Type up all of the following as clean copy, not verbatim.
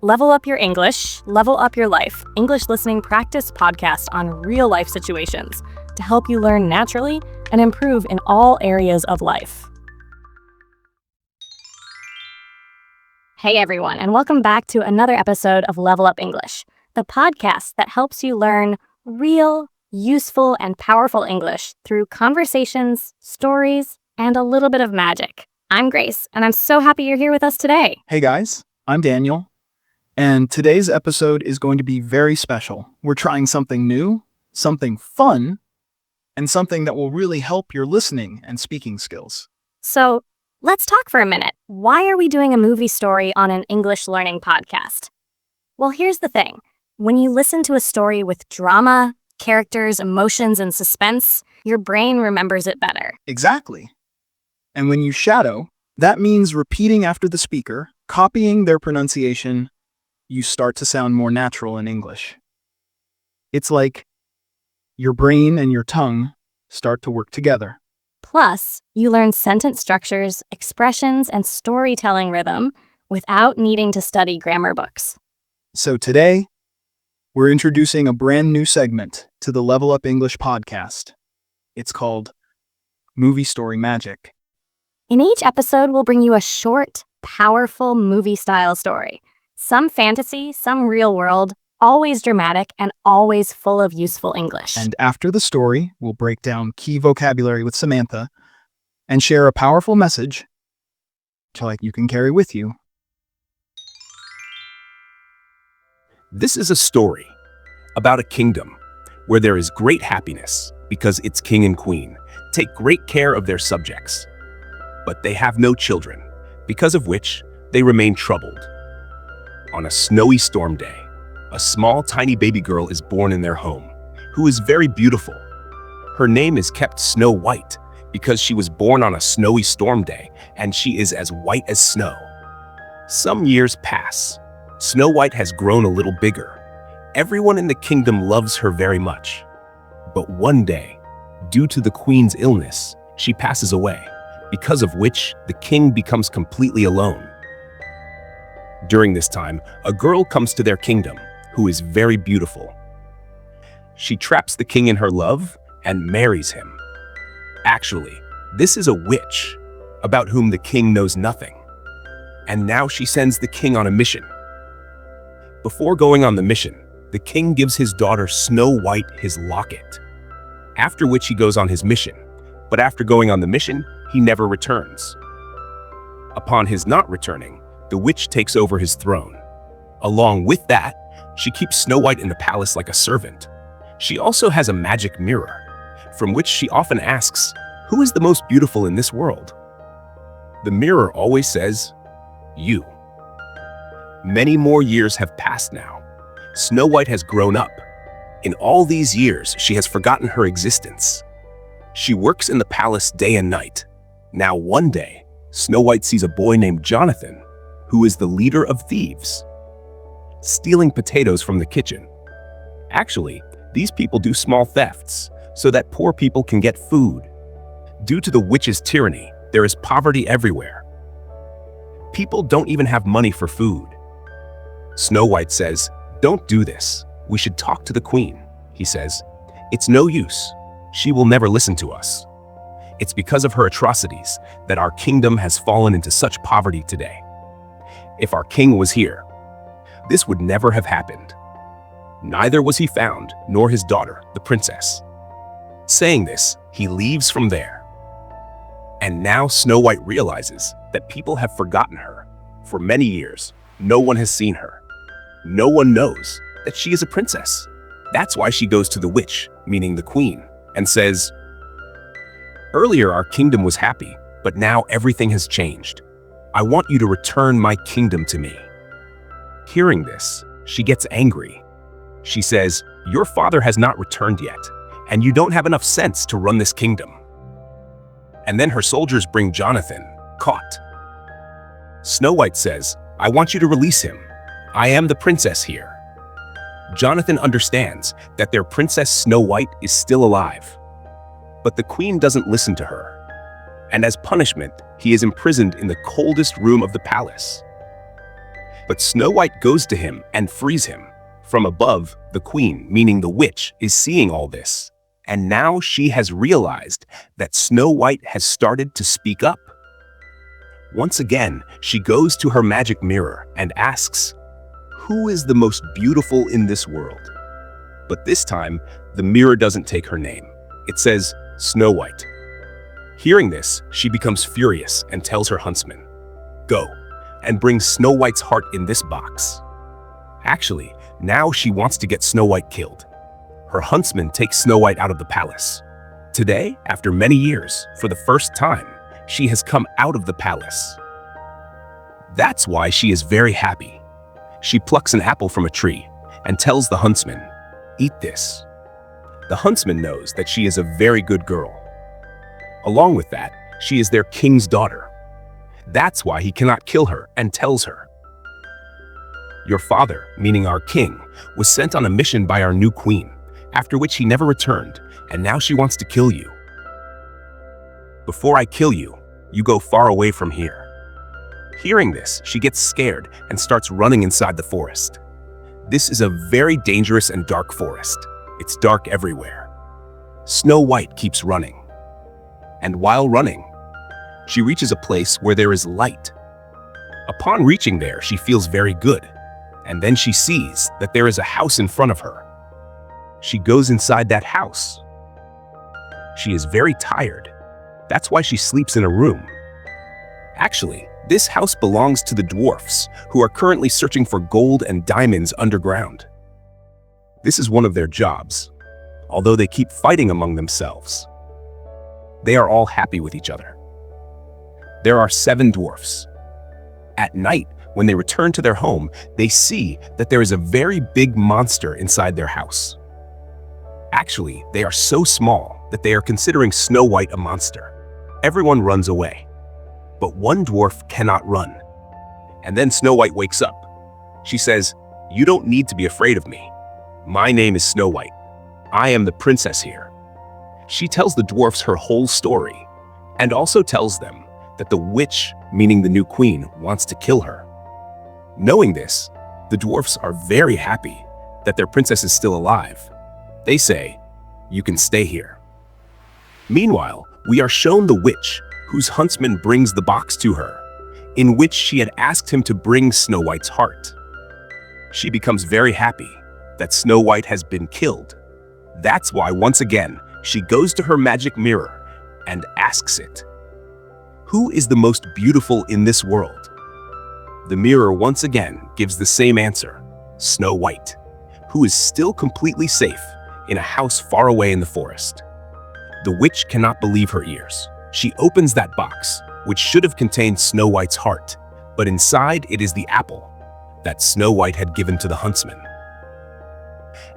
Level Up Your English, Level Up Your Life, English listening practice podcast on real-life situations to help you learn naturally and improve in all areas of life. Hey everyone, and welcome back to another episode of Level Up English, the podcast that helps you learn real, useful, and powerful English through conversations, stories, and a little bit of magic. I'm Grace, and I'm so happy you're here with us today. Hey guys, I'm Daniel, and today's episode is going to be very special. We're trying something new, something fun, and something that will really help your listening and speaking skills. So, let's talk for a minute. Why are we doing a movie story on an English learning podcast? Well, here's the thing. When you listen to a story with drama, characters, emotions, and suspense, your brain remembers it better. Exactly. And when you shadow, that means repeating after the speaker, copying their pronunciation, you start to sound more natural in English. It's like your brain and your tongue start to work together. Plus, you learn sentence structures, expressions, and storytelling rhythm without needing to study grammar books. So today, we're introducing a brand new segment to the Level Up English podcast. It's called Movie Story Magic. In each episode, we'll bring you a short, powerful movie-style story. Some fantasy, some real world, always dramatic, and always full of useful English. And after the story, we'll break down key vocabulary with Samantha and share a powerful message like you can carry with you. This is a story about a kingdom where there is great happiness because its king and queen take great care of their subjects. But they have no children, because of which they remain troubled. On a snowy storm day, a small tiny baby girl is born in their home, who is very beautiful. Her name is kept Snow White because she was born on a snowy storm day, and she is as white as snow. Some years pass. Snow White has grown a little bigger. Everyone in the kingdom loves her very much. But one day, due to the queen's illness, she passes away, because of which the king becomes completely alone. During this time, a girl comes to their kingdom who is very beautiful. She traps the king in her love and marries him. Actually, this is a witch about whom the king knows nothing. And now she sends the king on a mission. Before going on the mission, the king gives his daughter Snow White his locket, after which he goes on his mission. But after going on the mission, he never returns. Upon his not returning, the witch takes over his throne. Along with that, she keeps Snow White in the palace like a servant. She also has a magic mirror, from which she often asks, "Who is the most beautiful in this world?" The mirror always says, "You." Many more years have passed now. Snow White has grown up. In all these years, she has forgotten her existence. She works in the palace day and night. Now one day, Snow White sees a boy named Jonathan, who is the leader of thieves, stealing potatoes from the kitchen. Actually, these people do small thefts so that poor people can get food. Due to the witch's tyranny, there is poverty everywhere. People don't even have money for food. Snow White says, "Don't do this. We should talk to the queen." He says, "It's no use. She will never listen to us. It's because of her atrocities that our kingdom has fallen into such poverty today. If our king was here, this would never have happened. Neither was he found, nor his daughter, the princess." Saying this, he leaves from there. And now Snow White realizes that people have forgotten her. For many years, no one has seen her. No one knows that she is a princess. That's why she goes to the witch, meaning the queen, and says, "Earlier our kingdom was happy, but now everything has changed. I want you to return my kingdom to me." Hearing this, she gets angry. She says, "Your father has not returned yet, and you don't have enough sense to run this kingdom." And then her soldiers bring Jonathan, caught. Snow White says, "I want you to release him. I am the princess here." Jonathan understands that their princess Snow White is still alive. But the queen doesn't listen to her. And as punishment, he is imprisoned in the coldest room of the palace. But Snow White goes to him and frees him. From above, the queen, meaning the witch, is seeing all this. And now she has realized that Snow White has started to speak up. Once again, she goes to her magic mirror and asks, "Who is the most beautiful in this world?" But this time, the mirror doesn't take her name. It says, Snow White. Hearing this, she becomes furious and tells her huntsman, "Go and bring Snow White's heart in this box." Actually, now she wants to get Snow White killed. Her huntsman takes Snow White out of the palace. Today, after many years, for the first time, she has come out of the palace. That's why she is very happy. She plucks an apple from a tree and tells the huntsman, "Eat this." The huntsman knows that she is a very good girl. Along with that, she is their king's daughter. That's why he cannot kill her and tells her, "Your father, meaning our king, was sent on a mission by our new queen, after which he never returned, and now she wants to kill you. Before I kill you, you go far away from here." Hearing this, she gets scared and starts running inside the forest. This is a very dangerous and dark forest. It's dark everywhere. Snow White keeps running. And while running, she reaches a place where there is light. Upon reaching there, she feels very good. And then she sees that there is a house in front of her. She goes inside that house. She is very tired. That's why she sleeps in a room. Actually, this house belongs to the dwarfs, who are currently searching for gold and diamonds underground. This is one of their jobs, although they keep fighting among themselves. They are all happy with each other. There are 7 dwarfs. At night, when they return to their home, they see that there is a very big monster inside their house. Actually, they are so small that they are considering Snow White a monster. Everyone runs away. But one dwarf cannot run. And then Snow White wakes up. She says, "You don't need to be afraid of me. My name is Snow White. I am the princess here." She tells the dwarfs her whole story, and also tells them that the witch, meaning the new queen, wants to kill her. Knowing this, the dwarfs are very happy that their princess is still alive. They say, "You can stay here." Meanwhile, we are shown the witch, whose huntsman brings the box to her, in which she had asked him to bring Snow White's heart. She becomes very happy that Snow White has been killed. That's why, once again, she goes to her magic mirror and asks it, "Who is the most beautiful in this world?" The mirror once again gives the same answer, Snow White, who is still completely safe in a house far away in the forest. The witch cannot believe her ears. She opens that box, which should have contained Snow White's heart, but inside it is the apple that Snow White had given to the huntsman.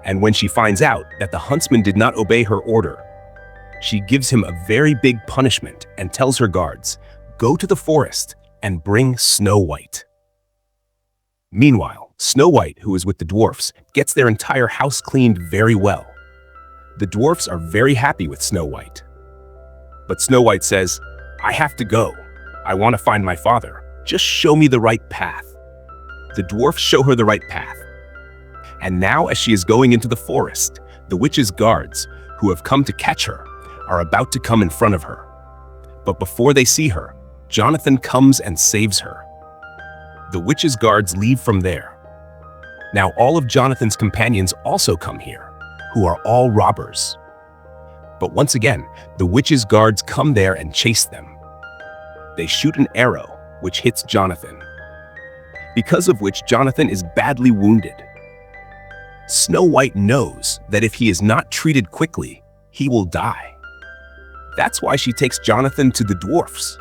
And when she finds out that the huntsman did not obey her order, she gives him a very big punishment and tells her guards, "Go to the forest and bring Snow White." Meanwhile, Snow White, who is with the dwarfs, gets their entire house cleaned very well. The dwarfs are very happy with Snow White. But Snow White says, "I have to go. I want to find my father. Just show me the right path." The dwarfs show her the right path. And now, as she is going into the forest, the witch's guards, who have come to catch her, are about to come in front of her. But before they see her, Jonathan comes and saves her. The witch's guards leave from there. Now all of Jonathan's companions also come here, who are all robbers. But once again, the witch's guards come there and chase them. They shoot an arrow, which hits Jonathan, because of which Jonathan is badly wounded. Snow White knows that if he is not treated quickly, he will die. That's why she takes Jonathan to the dwarfs,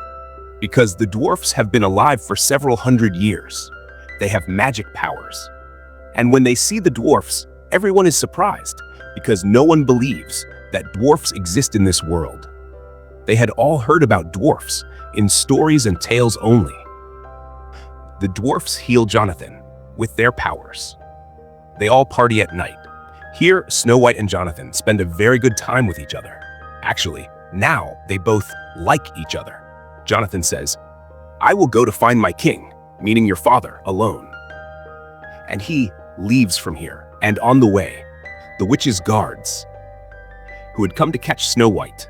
because the dwarfs have been alive for several hundred years. They have magic powers. And when they see the dwarfs, everyone is surprised, because no one believes that dwarfs exist in this world. They had all heard about dwarfs in stories and tales only. The dwarfs heal Jonathan with their powers. They all party at night. Here, Snow White and Jonathan spend a very good time with each other. Actually, now they both like each other. Jonathan says, "I will go to find my king," meaning your father, alone. and he leaves from here. And on the way, the witch's guards, who had come to catch Snow White,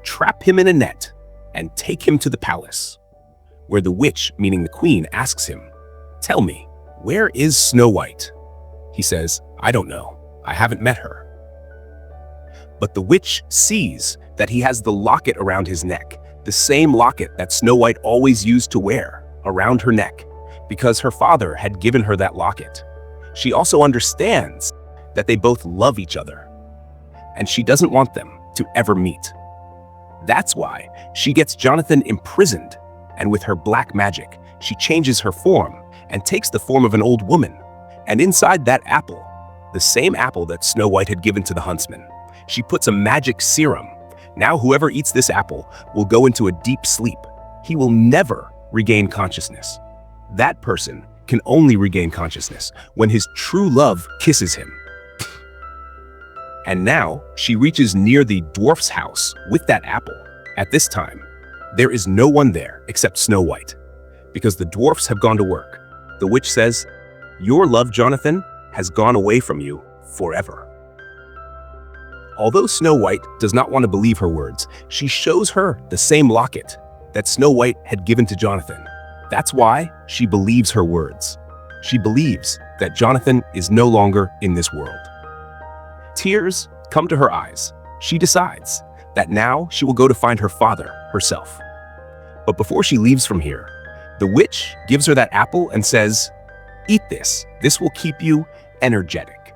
trap him in a net and take him to the palace, where the witch, meaning the queen, asks him, "Tell me, where is Snow White?" He says, "I don't know. I haven't met her." But the witch sees that he has the locket around his neck, the same locket that Snow White always used to wear around her neck, because her father had given her that locket. She also understands that they both love each other, and she doesn't want them to ever meet. That's why she gets Jonathan imprisoned, and with her black magic, she changes her form and takes the form of an old woman. And inside that apple, the same apple that Snow White had given to the huntsman, she puts a magic serum. Now whoever eats this apple will go into a deep sleep. He will never regain consciousness. That person can only regain consciousness when his true love kisses him. And now she reaches near the dwarf's house with that apple. At this time, there is no one there except Snow White, because the dwarfs have gone to work. The witch says, "Your love, Jonathan, has gone away from you forever." Although Snow White does not want to believe her words, she shows her the same locket that Snow White had given to Jonathan. That's why she believes her words. She believes that Jonathan is no longer in this world. Tears come to her eyes. She decides that now she will go to find her father herself. But before she leaves from here, the witch gives her that apple and says, "Eat this. This will keep you energetic."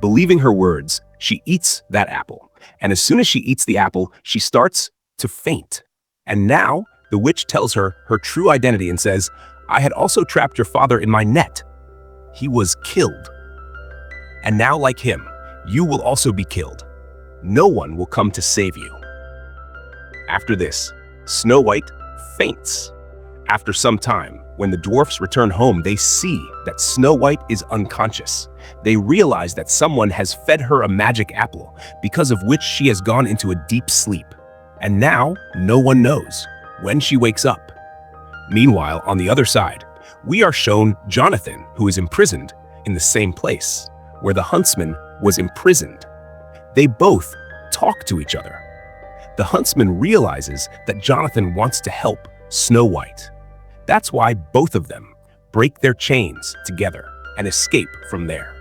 Believing her words, she eats that apple. And as soon as she eats the apple, she starts to faint. And now the witch tells her her true identity and says, "I had also trapped your father in my net. He was killed. And now, like him, you will also be killed. No one will come to save you." After this, Snow White faints. After some time, when the dwarfs return home, they see that Snow White is unconscious. They realize that someone has fed her a magic apple, because of which she has gone into a deep sleep. And now, no one knows when she wakes up. Meanwhile, on the other side, we are shown Jonathan, who is imprisoned in the same place where the huntsman was imprisoned. They both talk to each other. The huntsman realizes that Jonathan wants to help Snow White. That's why both of them break their chains together and escape from there.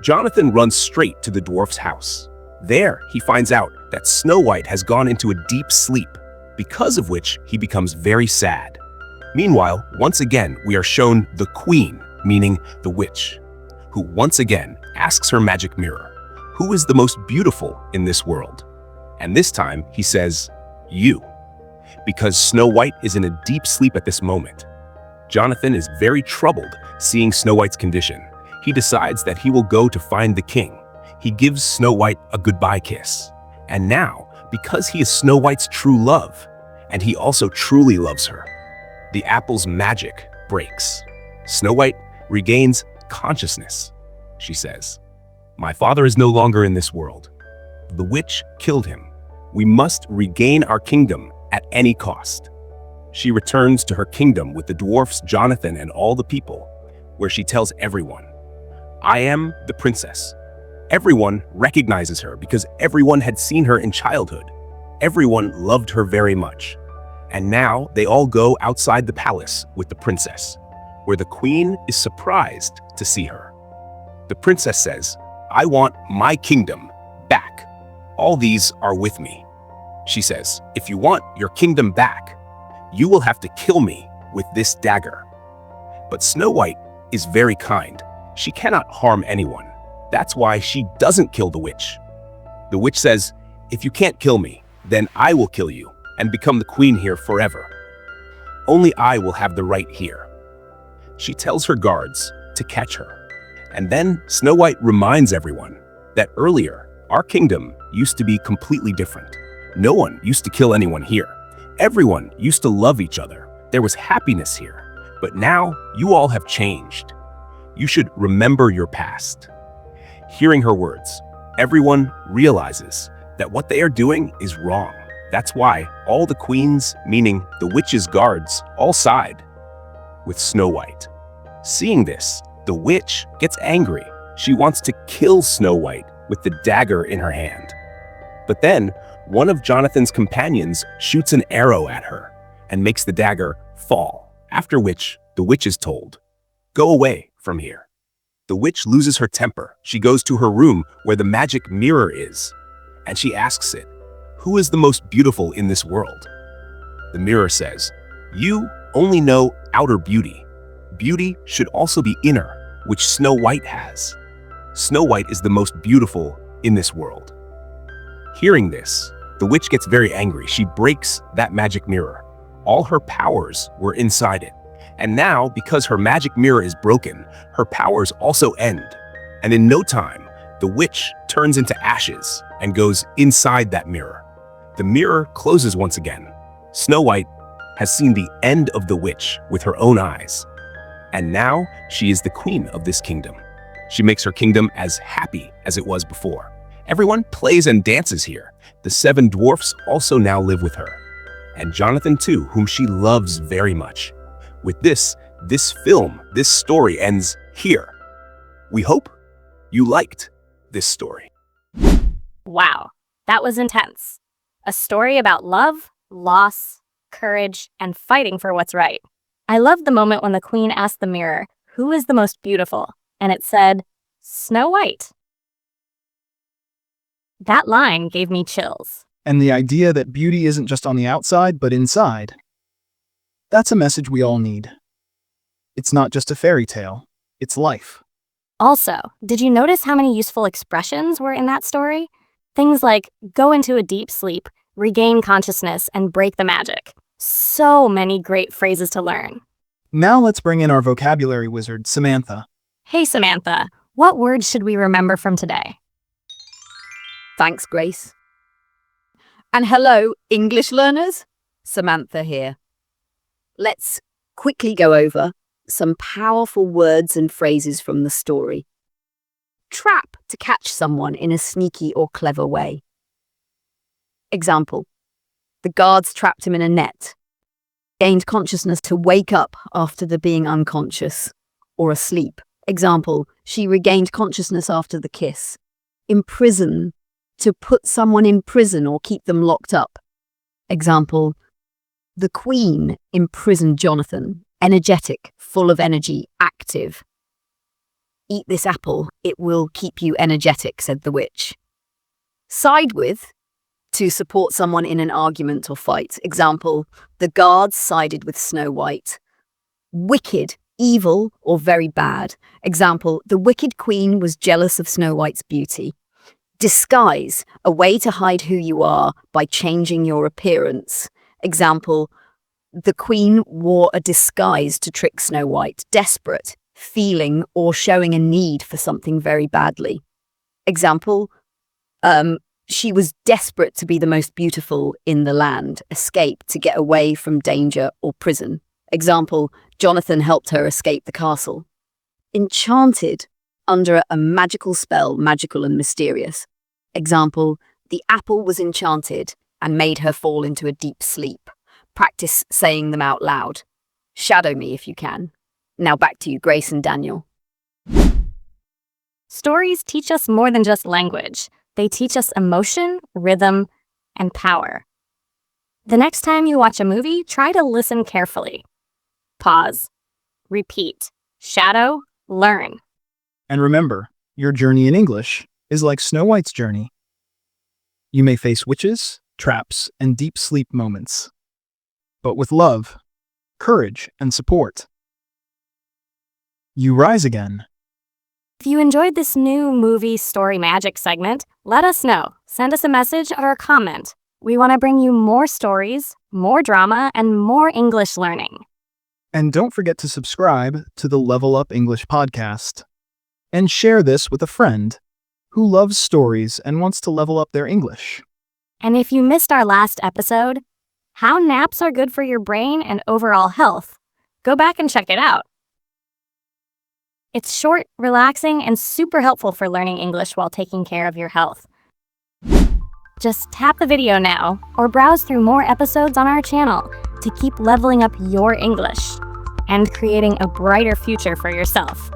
Jonathan runs straight to the dwarf's house. There, he finds out that Snow White has gone into a deep sleep, because of which he becomes very sad. Meanwhile, once again, we are shown the queen, meaning the witch, who once again asks her magic mirror, "Who is the most beautiful in this world?" And this time, he says, "You," because Snow White is in a deep sleep at this moment. Jonathan is very troubled seeing Snow White's condition. He decides that he will go to find the king. He gives Snow White a goodbye kiss. And now, because he is Snow White's true love, and he also truly loves her, the apple's magic breaks. Snow White regains consciousness. She says, "My father is no longer in this world. The witch killed him. We must regain our kingdom at any cost." She returns to her kingdom with the dwarfs, Jonathan, and all the people, where she tells everyone, "I am the princess." Everyone recognizes her because everyone had seen her in childhood. Everyone loved her very much. And now they all go outside the palace with the princess, where the queen is surprised to see her. The princess says, "I want my kingdom back. All these are with me." She says, "If you want your kingdom back, you will have to kill me with this dagger." But Snow White is very kind. She cannot harm anyone. That's why she doesn't kill the witch. The witch says, "If you can't kill me, then I will kill you and become the queen here forever. Only I will have the right here." She tells her guards to catch her. And then Snow White reminds everyone that earlier, our kingdom used to be completely different. No one used to kill anyone here. Everyone used to love each other. There was happiness here. But now you all have changed. You should remember your past. Hearing her words, everyone realizes that what they are doing is wrong. That's why all the queens, meaning the witch's guards, all side with Snow White. Seeing this, The witch gets angry. She wants to kill Snow White with the dagger in her hand. But then, one of Jonathan's companions shoots an arrow at her and makes the dagger fall, after which the witch is told, "Go away from here." The witch loses her temper. She goes to her room where the magic mirror is, and she asks it, "Who is the most beautiful in this world?" The mirror says, "You only know outer beauty. Beauty should also be inner, which Snow White has. Snow White is the most beautiful in this world." Hearing this, the witch gets very angry. She breaks that magic mirror. All her powers were inside it. And now, because her magic mirror is broken, her powers also end. And in no time, the witch turns into ashes and goes inside that mirror. The mirror closes once again. Snow White has seen the end of the witch with her own eyes. And now she is the queen of this kingdom. She makes her kingdom as happy as it was before. Everyone plays and dances here. The 7 dwarfs also now live with her. And Jonathan too, whom she loves very much. With this story ends here. We hope you liked this story. Wow, that was intense. A story about love, loss, courage, and fighting for what's right. I loved the moment when the queen asked the mirror, "Who is the most beautiful?" And it said, "Snow White." That line gave me chills. And the idea that beauty isn't just on the outside, but inside. That's a message we all need. It's not just a fairy tale, it's life. Also, did you notice how many useful expressions were in that story? Things like go into a deep sleep, regain consciousness, and break the magic. So many great phrases to learn. Now let's bring in our vocabulary wizard, Samantha. Hey Samantha, what words should we remember from today? Thanks, Grace. And hello, English learners. Samantha here. Let's quickly go over some powerful words and phrases from the story. Trap, to catch someone in a sneaky or clever way. Example, the guards trapped him in a net. Gained consciousness to wake up after the being unconscious or asleep. Example, she regained consciousness after the kiss. Imprison, to put someone in prison or keep them locked up. Example, the queen imprisoned Jonathan. Energetic, full of energy, active. Eat this apple, it will keep you energetic, said the witch. Side with, to support someone in an argument or fight. Example, the guards sided with Snow White. Wicked, evil, or very bad. Example, the wicked queen was jealous of Snow White's beauty. Disguise, a way to hide who you are by changing your appearance. Example, the queen wore a disguise to trick Snow White. Desperate, feeling or showing a need for something very badly. Example, she was desperate to be the most beautiful in the land. Escape, to get away from danger or prison. Example, Jonathan helped her escape the castle. Enchanted, under a magical spell, magical and mysterious. Example, the apple was enchanted and made her fall into a deep sleep. Practice saying them out loud. Shadow me if you can. Now back to you, Grace and Daniel. Stories teach us more than just language. They teach us emotion, rhythm, and power. The next time you watch a movie, try to listen carefully. Pause. Repeat. Shadow. Learn. And remember, your journey in English is like Snow White's journey. You may face witches, traps, and deep sleep moments. But with love, courage, and support, you rise again. If you enjoyed this new movie story magic segment, let us know. Send us a message or a comment. We want to bring you more stories, more drama, and more English learning. And don't forget to subscribe to the Level Up English podcast. And share this with a friend who loves stories and wants to level up their English. And if you missed our last episode, how naps are good for your brain and overall health, go back and check it out. It's short, relaxing, and super helpful for learning English while taking care of your health. Just tap the video now or browse through more episodes on our channel to keep leveling up your English and creating a brighter future for yourself.